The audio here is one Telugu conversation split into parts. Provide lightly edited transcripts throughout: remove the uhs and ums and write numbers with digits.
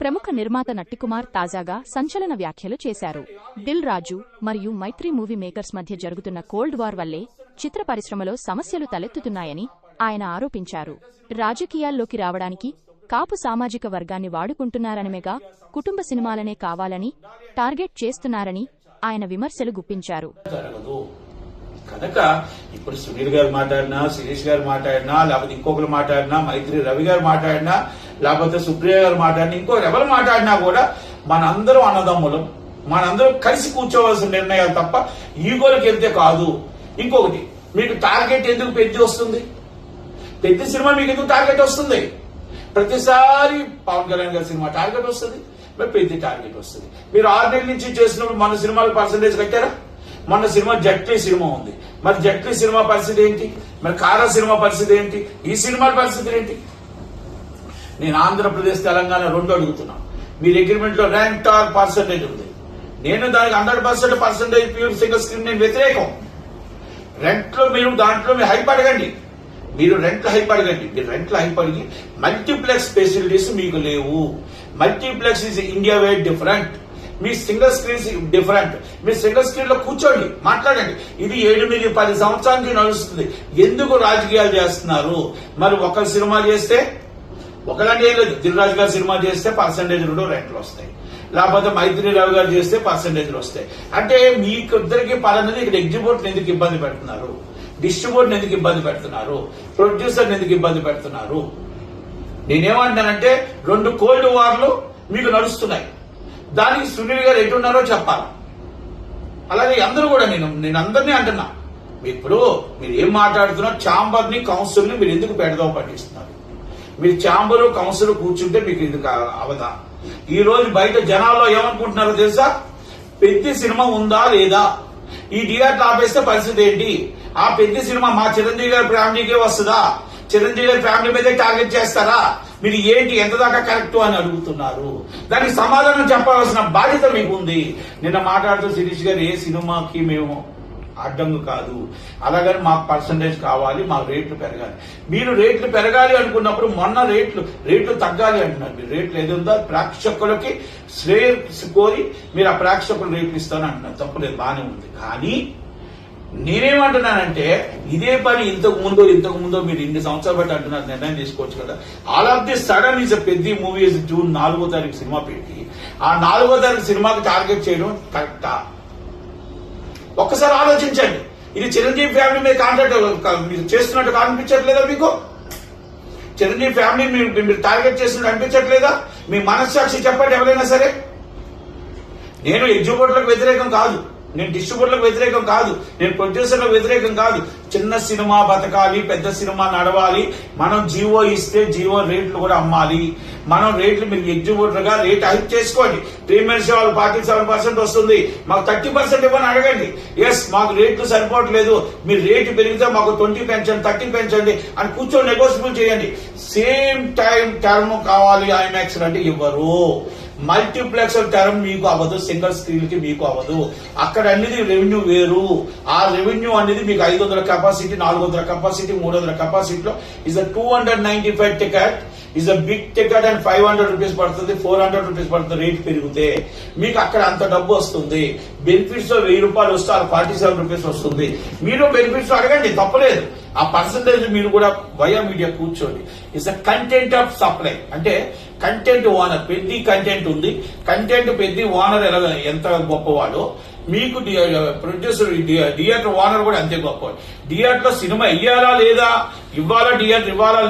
ప్రముఖ నిర్మాత నట్టికుమార్ తాజాగా సంచలన వ్యాఖ్యలు చేశారు. దిల్ రాజు మరియు మైత్రి మూవీ మేకర్స్ మధ్య జరుగుతున్న కోల్డ్ వార్ వల్లే చిత్ర పరిశ్రమలో సమస్యలు తలెత్తుతున్నాయని ఆయన ఆరోపించారు. రాజకీయాల్లోకి రావడానికి కాపు సామాజిక వర్గాన్ని వాడుకుంటున్నారనిమేగా కుటుంబ సినిమాలనే కావాలని టార్గెట్ చేస్తున్నారని ఆయన విమర్శలు గుప్పించారు. కనుక ఇప్పుడు సునీల్ గారు మాట్లాడినా, శిరీష్ గారు మాట్లాడినా, లేకపోతే ఇంకొకరు మాట్లాడినా, మైత్రి రవి గారు మాట్లాడినా, లేకపోతే సుప్రియ గారు మాట్లాడినా, ఇంకొకరు ఎవరు మాట్లాడినా కూడా మనందరం అన్నదమ్ములం, మనందరం కలిసి కూర్చోవలసిన నిర్ణయాలు తప్ప ఈగోలకు వెళ్తే కాదు. ఇంకొకటి, మీకు టార్గెట్ ఎందుకు పెద్ద వస్తుంది? పెద్ద సినిమా మీకు ఎందుకు టార్గెట్ వస్తుంది? ప్రతిసారి పవన్ కళ్యాణ్ గారి సినిమా టార్గెట్ వస్తుంది, మరి పెద్ద టార్గెట్ వస్తుంది. మీరు 6 నెలల నుంచి చేసినప్పుడు మన సినిమాలకు పర్సంటేజ్ కట్టారా? మొన్న సినిమా జట్లీ సినిమా ఉంది, మరి జట్లీ సినిమా పరిస్థితి ఏంటి? మరి కారా సినిమా పరిస్థితి ఏంటి? ఈ సినిమాల పరిస్థితి ఏంటి? నేను ఆంధ్రప్రదేశ్ తెలంగాణ రెండు అడుగుతున్నా. మీరు అగ్రిమెంట్ లో ర్యాంక్ టార్ పర్సంటేజ్ ఉంది, నేను దానికి 100% ప్యూర్ సింగిల్ స్క్రీన్ నేను వ్యతిరేకం. రెంట్ లో మీరు దాంట్లో మీరు హైప్ అడగండి, మీరు రెంట్లు హైప్ అడగండి. మీరు రెంట్లు హైప్ అడిగి మల్టీప్లెక్స్ ఫెసిలిటీస్ మీకు లేవు. Multiplex is India wide different, me single screens different. మీరు సింగిల్ స్క్రీన్ లో కూర్చోండి, మాట్లాడండి. ఇది 7-10 సంవత్సరానికి నడుస్తుంది. ఎందుకు రాజకీయాలు చేస్తున్నారు? మరి ఒక సినిమా చేస్తే ఒకలాంటి ఏం లేదు. దిల్ రాజు గారు సినిమా చేస్తే పర్సంటేజ్లు రెంట్లు వస్తాయి, లేకపోతే మైత్రి రవి గారు చేస్తే పర్సంటేజ్లు వస్తాయి. అంటే మీకు ఇద్దరికి పరన్నది ఇక్కడ ఎగ్జిబ్యూట్ ఎందుకు ఇబ్బంది పెడుతున్నారు? డిస్ట్రిబ్యూటర్ ఎందుకు ఇబ్బంది పెడుతున్నారు? ప్రొడ్యూసర్ ఎందుకు ఇబ్బంది పెడుతున్నారు? నేనేమంటానంటే 2 కోల్డ్ వార్లు మీకు నడుస్తున్నాయి. దానికి సునీల్ గారు ఎటున్నారో చెప్పాలి. అలాగే అందరూ కూడా నేను అందరినీ అంటున్నా, ఇప్పుడు మీరు ఏం మాట్లాడుతున్నారు? ఛాంబర్ ని కౌన్సిల్ ని మీరు ఎందుకు పెడదాం పట్టిస్తున్నారు? మీరు ఛాంబర్ కౌన్సిల్ కూర్చుంటే మీకు ఎందుకు అవదా? ఈ రోజు బయట జనాల్లో ఏమనుకుంటున్నారో తెలుసా? పెద్ద సినిమా ఉందా లేదా? ఈ థియేటర్ ఆపేస్తే పరిస్థితి ఏంటి? ఆ పెద్ద సినిమా మా చిరంజీవి గారి ఫ్యామిలీకే వస్తుందా? చిరంజీవి గారి ఫ్యామిలీ మీదే టార్గెట్ చేస్తారా? మీరు ఏంటి, ఎంత దాకా కరెక్ట్ అని అడుగుతున్నారు. దానికి సమాధానం చెప్పాల్సిన బాధ్యత మీకు ఉంది. నిన్న మాట్లాడుతూ శిరీష్ గారు ఏ సినిమాకి మేము అడ్డంగు కాదు, అలాగని మాకు పర్సంటేజ్ కావాలి, మాకు రేట్లు పెరగాలి. మీరు రేట్లు పెరగాలి అనుకున్నప్పుడు మొన్న రేట్లు తగ్గాలి అంటున్నారు. మీరు రేట్లు ఏదుందో ప్రేక్షకులకి శ్రేయస్ కోరి మీరు ఆ ప్రేక్షకులు రేట్లు ఇస్తాను అంటున్నారు. తప్పులేదు, బాగానే ఉంది. కానీ నేనేమంటున్నానంటే ఇదే పని ఇంతకు ముందో మీరు ఇన్ని సంవత్సరాలు బట్టి అంటున్నారు, నిర్ణయం తీసుకోవచ్చు కదా. All of the sudden is పెద్ద మూవీ జూన్ 4వ తారీఖు సినిమా పెట్టి ఆ 4వ తారీఖు సినిమాకి టార్గెట్ చేయడం కరెక్టా? ఒక్కసారి ఆలోచించండి. ఇది చిరంజీవి ఫ్యామిలీ మీద కాంట్రాక్ట్ మీరు చేస్తున్నట్టు అనిపించట్లేదా? మీకు చిరంజీవి ఫ్యామిలీ మీరు టార్గెట్ చేస్తున్నట్టు అనిపించట్లేదా? మీ మనస్సాక్షి చెప్పండి ఎవరైనా సరే. నేను ఎగ్జిబ్యూటర్లకు వ్యతిరేకం కాదు, నేను డిస్ట్రిబ్యూటర్లకు వ్యతిరేకం కాదు, నేను ప్రొడ్యూసర్లకు వ్యతిరేకం కాదు. చిన్న సినిమా బతకాలి, పెద్ద సినిమా నడవాలి. మనం జీవో ఇస్తే జీవో రేట్లు కూడా అమ్మాలి. మనం రేట్లు మీరు ఎగ్జిబ్యూటర్ గా రేట్ హైక్ చేసుకోండి. ప్రీమియర్ షో వాళ్ళు 47% వస్తుంది, మాకు 30% ఇవ్వని అడగండి. ఎస్, మాకు రేట్లు సరిపోవట్లేదు, మీరు రేటు పెరిగితే మాకు 20 పెంచండి, 30 పెంచండి అని కూర్చొని నెగోషియబుల్ చేయండి. సేమ్ టైం టర్మ్ కావాలి ఐమాక్స్ అంటే ఇవ్వరు. మల్టీప్లెక్స్ టర్మ్ మీకు అవ్వదు, సింగిల్ స్క్రీన్ కి మీకు అవ్వదు. అక్కడ అనేది రెవెన్యూ వేరు. ఆ రెవెన్యూ అనేది మీకు 500 కెపాసిటీ, 400 కెపాసిటీ, 300 కెపాసిటీలో is 295 ticket is a big ticket and 500 rupees పడుతుంది, 400 రూపీస్ పడుతుంది. రేట్ పెరిగితే మీకు అక్కడ అంత డబ్బు వస్తుంది. బెనిఫిట్స్ 1000 రూపాయలు వస్తే 47 రూపీస్ వస్తుంది. మీరు బెనిఫిట్స్ అడగండి, తప్పలేదు. ఆ పర్సంటేజ్ మీరు కూడా వయా మీడియా కూర్చోండి. It's a content of supply. అంటే కంటెంట్ ఓనర్ పెద్ద కంటెంట్ ఉంది, కంటెంట్ పెద్ద ఓనర్ ఎంత గొప్పవాడో మీకు ప్రొడ్యూసర్ థియేటర్ ఓనర్ కూడా అంతే గొప్పవాడు. థియేటర్ లో సినిమా ఇవ్వాలా లేదా, ఇవ్వాలా థియేటర్ ఇవ్వాలా,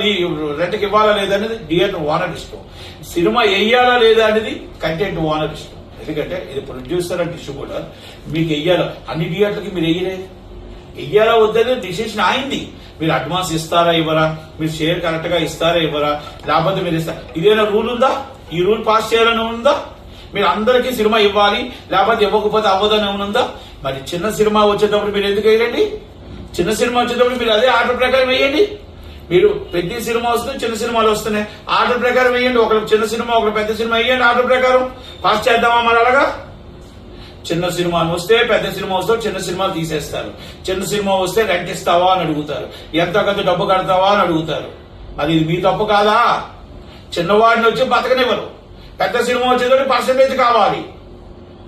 రెంట్కి ఇవ్వాలా లేదా అనేది థియేటర్ ఓనర్ ఇష్టం. సినిమా వెయ్యాలా లేదా అనేది కంటెంట్ ఓనర్ ఇష్టం. ఎందుకంటే ఇది ప్రొడ్యూసర్ అండ్ డిస్ట్రిబ్యూటర్. మీకు వెయ్యాలా, అన్ని థియేటర్కి మీరు వెయ్యాలా వద్దనే డిసిషన్ అయింది. మీరు అడ్వాన్స్ ఇస్తారా ఇవ్వరా, మీరు షేర్ కరెక్ట్ గా ఇస్తారా ఇవ్వరా, లేకపోతే మీరు ఇస్తారా, ఇదేనా రూల్ ఉందా? ఈ రూల్ పాస్ చేయాలని ఉందా? మీరు అందరికీ సినిమా ఇవ్వాలి, లేకపోతే ఇవ్వకపోతే అవ్వదని ఉందా? మరి చిన్న సినిమా వచ్చేటప్పుడు మీరు ఎందుకు వేయండి? చిన్న సినిమా వచ్చేటప్పుడు మీరు అదే ఆర్డర్ ప్రకారం వేయండి. మీరు పెద్ద సినిమా వస్తుంది, చిన్న సినిమాలు వస్తున్నాయి, ఆర్డర్ ప్రకారం వేయండి. ఒకరు చిన్న సినిమా, ఒకరు పెద్ద సినిమా వేయండి. ఆర్డర్ ప్రకారం పాస్ చేద్దామా? మరి అలాగా చిన్న సినిమా వస్తే పెద్ద సినిమా వస్తే చిన్న సినిమా తీసేస్తారు. చిన్న సినిమా వస్తే రెంట్ ఇస్తావా అని అడుగుతారు, ఎంత కొంత డబ్బు కడతావా అని అడుగుతారు. మరి ఇది మీ తప్పు కాదా? చిన్నవాడిని వచ్చి బతకనివ్వరు, పెద్ద సినిమా వచ్చేది పర్సంటేజ్ కావాలి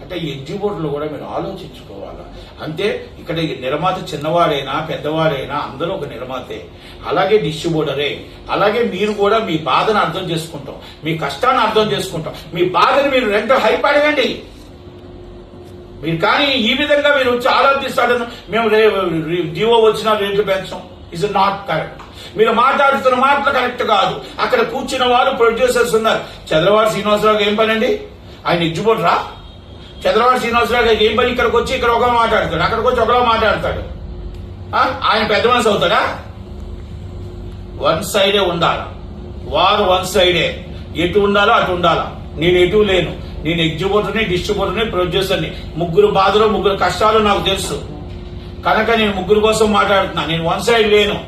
అంటే ఎగ్జిక్యూటివ్లు కూడా మీరు ఆలోచించుకోవాలా. అంతే ఇక్కడ నిర్మాత చిన్నవాడైనా పెద్దవాడైనా అందరూ ఒక నిర్మాతే, అలాగే డిస్ట్రిబ్యూటరే, అలాగే మీరు కూడా మీ బాధను అర్థం చేసుకుంటాం, మీ కష్టాన్ని అర్థం చేసుకుంటాం, మీ బాధను మీరు రెంట్ హైప్ అడగండి. మీరు కానీ ఈ విధంగా మీరు వచ్చి ఆలోచిస్తాడని మేము జీవో వచ్చిన రేట్లు పెంచాం, ఇస్ నాట్ కరెక్ట్. మీరు మాట్లాడుతున్న మాటలు కరెక్ట్ కాదు. అక్కడ కూర్చున్న వారు ప్రొడ్యూసర్స్ ఉన్నారు. చంద్రబాబు శ్రీనివాసరావుకి ఏం పని అండి? ఆయన ఎగ్జిక్యూటరా? చంద్రబాబు శ్రీనివాసరావు గారికి ఏం పని? ఇక్కడికి వచ్చి ఇక్కడ ఒకలా మాట్లాడతాడు, అక్కడికి వచ్చి ఒకలా మాట్లాడతాడు. ఆయన పెద్ద మనసు అవుతాడా? వన్ సైడే ఉండాలా, వారు వన్ సైడే, ఎటు ఉండాలో అటు ఉండాలా. నేను ఎటు లేను, నేను ఎగ్జిక్యూటర్ని, డిస్ట్రిబ్యూటర్ని, ప్రొడ్యూసర్ని. ముగ్గురు బాధలు, ముగ్గురు కష్టాలు నాకు తెలుసు కనుక నేను ముగ్గురు కోసం మాట్లాడుతున్నా. నేను వన్ సైడ్ లేను.